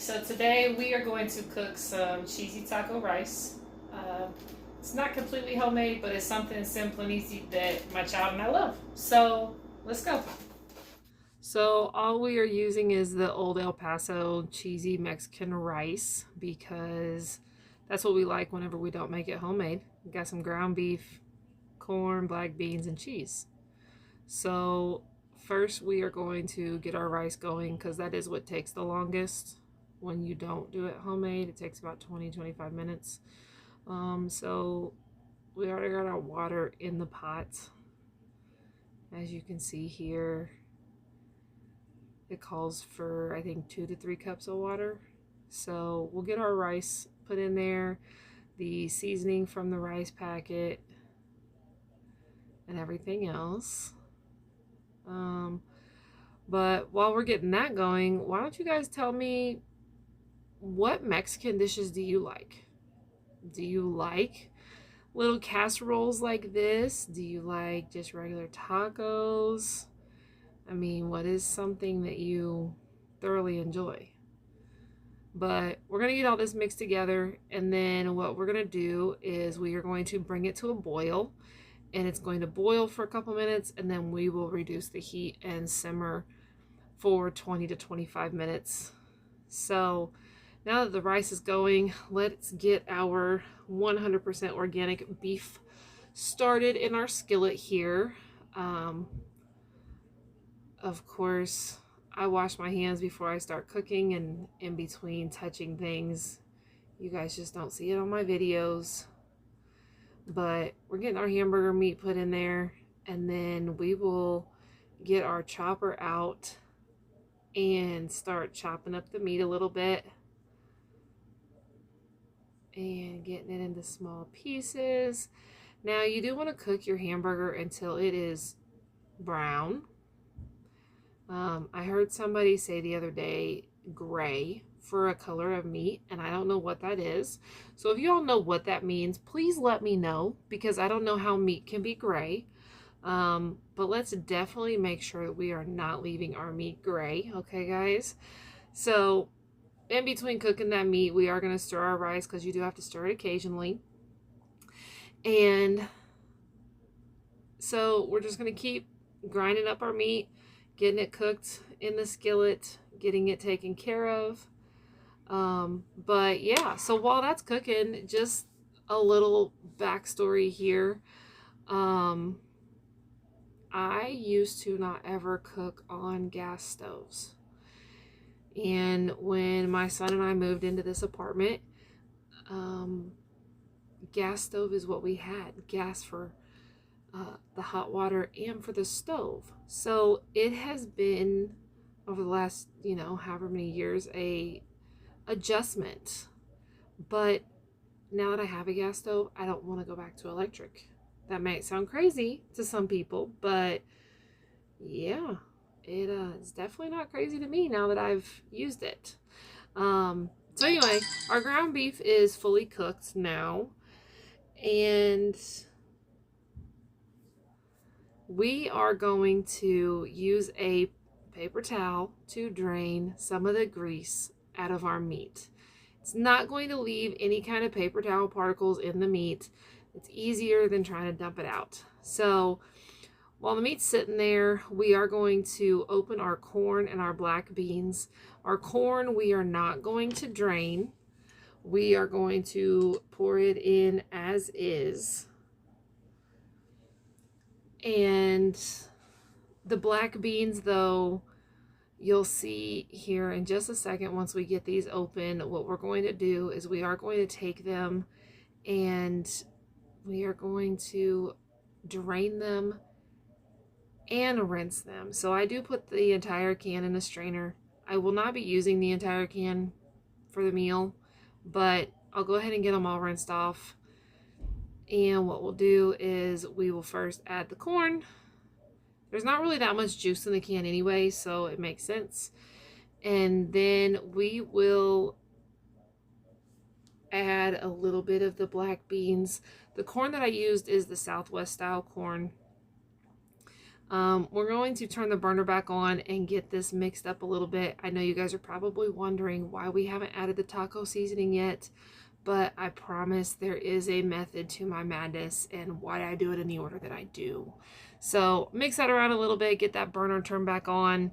So today we are going to cook some cheesy taco rice. Uh, it's not completely homemade, but it's something simple and easy that my child and I love. So let's go. So all we are using is the old El Paso cheesy Mexican rice because that's what we like whenever we don't make it homemade. We got some ground beef, corn, black beans, and cheese. So first we are going to get our rice going because that is what takes the longest. When you don't do it homemade, it takes about 20-25 minutes. So we already got our water in the pot. As you can see here, it calls for, I think, 2 to 3 cups of water. So we'll get our rice put in there, the seasoning from the rice packet, and everything else. But while we're getting that going, why don't you guys tell me, what Mexican dishes do you like? Do you like little casseroles like this? Do you like just regular tacos? I mean, what is something that you thoroughly enjoy? But we're going to get all this mixed together, and then what we're going to do is we are going to bring it to a boil, and it's going to boil for a couple minutes, and then we will reduce the heat and simmer for 20 to 25 minutes. So now that the rice is going, let's get our 100% organic beef started in our skillet here. Of course, I wash my hands before I start cooking, and in between touching things. You guys just don't see it on my videos. But we're getting our hamburger meat put in there, and then we will get our chopper out and start chopping up the meat a little bit and getting it into small pieces. Now you do want to cook your hamburger until it is brown. I heard somebody say the other day gray for a color of meat, and I don't know what that is. So if you all know what that means, please let me know, because I don't know how meat can be gray. But let's definitely make sure that we are not leaving our meat gray, okay guys? So in between cooking that meat, we are going to stir our rice, because you do have to stir it occasionally. And so we're just going to keep grinding up our meat, getting it cooked in the skillet, getting it taken care of. But yeah, so while that's cooking, just a little backstory here. I used to not ever cook on gas stoves. And when my son and I moved into this apartment, gas stove is what we had. Gas for the hot water and for the stove. So it has been, over the last, however many years, a adjustment. But now that I have a gas stove, I don't want to go back to electric. That might sound crazy to some people, but yeah, it's definitely not crazy to me now that I've used it. So anyway, our ground beef is fully cooked now, and we are going to use a paper towel to drain some of the grease out of our meat. It's not going to leave any kind of paper towel particles in the meat. It's easier than trying to dump it out. So while the meat's sitting there, we are going to open our corn and our black beans. Our corn we are not going to drain. We are going to pour it in as is. And the black beans, though, you'll see here in just a second, once we get these open, what we're going to do is we are going to take them and we are going to drain them and rinse them. So I do put the entire can in a strainer. I will not be using the entire can for the meal, but I'll go ahead and get them all rinsed off. And what we'll do is we will first add the corn. There's not really that much juice in the can anyway, so it makes sense. And then we will add a little bit of the black beans. The corn that I used is the Southwest style corn. We're going to turn the burner back on and get this mixed up a little bit. I know you guys are probably wondering why we haven't added the taco seasoning yet, but I promise there is a method to my madness and why I do it in the order that I do. So mix that around a little bit, get that burner turned back on.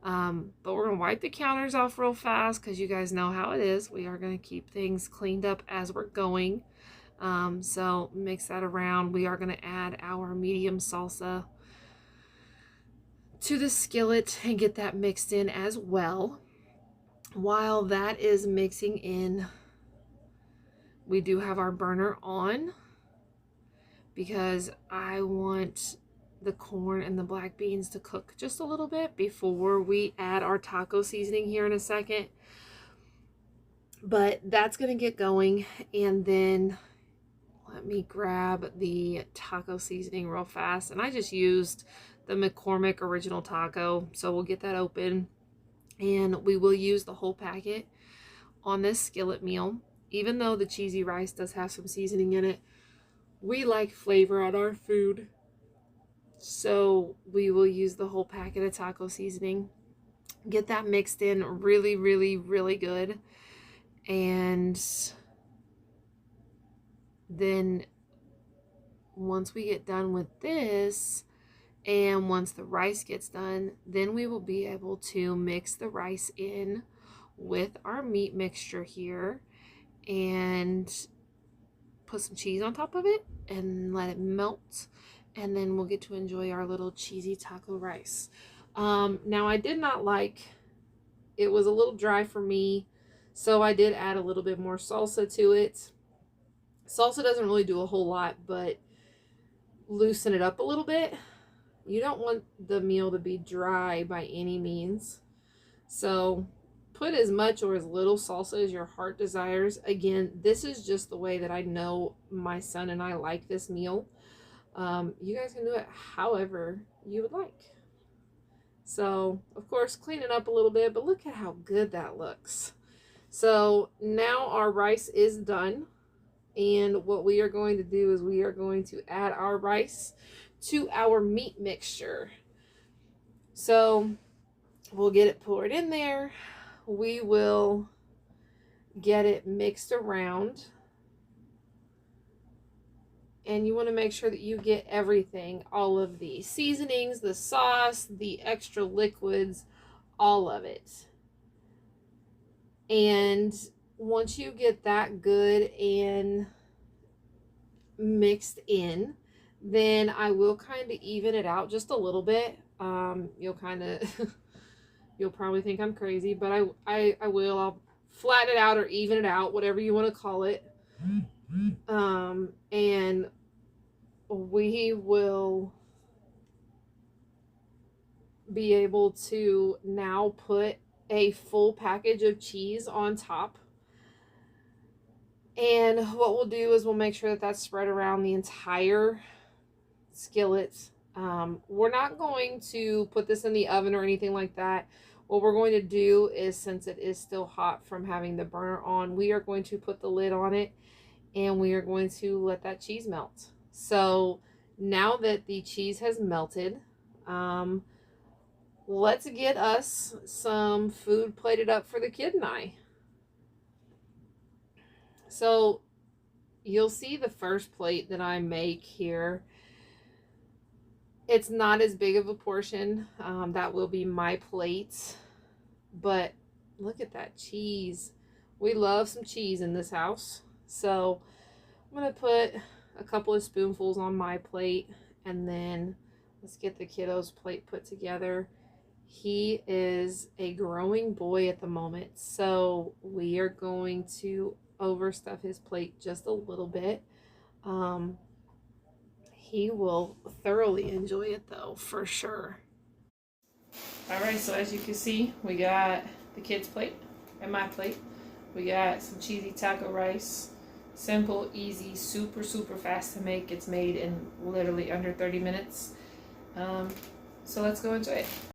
But we're going to wipe the counters off real fast because you guys know how it is. We are going to keep things cleaned up as we're going. So mix that around. We are going to add our medium salsa to the skillet and get that mixed in as well. While that is mixing in, we do have our burner on because I want the corn and the black beans to cook just a little bit before we add our taco seasoning here in a second. But that's going to get going, and then let me grab the taco seasoning real fast. And I just used the McCormick Original Taco, so we'll get that open and we will use the whole packet on this skillet meal. Even though the cheesy rice does have some seasoning in it, we like flavor on our food, so we will use the whole packet of taco seasoning. Get that mixed in really, really, really good. And then once we get done with this, and once the rice gets done, then we will be able to mix the rice in with our meat mixture here and put some cheese on top of it and let it melt. And then we'll get to enjoy our little cheesy taco rice. Now I did not like, it was a little dry for me, so I did add a little bit more salsa to it. Salsa doesn't really do a whole lot, but loosen it up a little bit. You don't want the meal to be dry by any means. So put as much or as little salsa as your heart desires. Again, this is just the way that I know my son and I like this meal. You guys can do it however you would like. So, of course, clean it up a little bit, but look at how good that looks. So now our rice is done. And what we are going to do is we are going to add our rice to our meat mixture. So we'll get it poured in there. We will get it mixed around. And you want to make sure that you get everything, all of the seasonings, the sauce, the extra liquids, all of it. And once you get that good and mixed in, then I will kind of even it out just a little bit. You'll probably think I'm crazy, but I will. I'll flatten it out or even it out, whatever you want to call it. And we will be able to now put a full package of cheese on top. And what we'll do is we'll make sure that that's spread around the entire skillet. We're not going to put this in the oven or anything like that. What we're going to do is, since it is still hot from having the burner on, we are going to put the lid on it and we are going to let that cheese melt. So now that the cheese has melted, let's get us some food plated up for the kid and I. So you'll see the first plate that I make here. It's not as big of a portion. That will be my plate. But look at that cheese. We love some cheese in this house. So I'm going to put a couple of spoonfuls on my plate. And then let's get the kiddo's plate put together. He is a growing boy at the moment. So we are going to overstuff his plate just a little bit. He will thoroughly enjoy it though, for sure. Alright, so as you can see, we got the kids' plate and my plate. We got some cheesy taco rice. Simple, easy, super, super fast to make. It's made in literally under 30 minutes. So let's go enjoy it.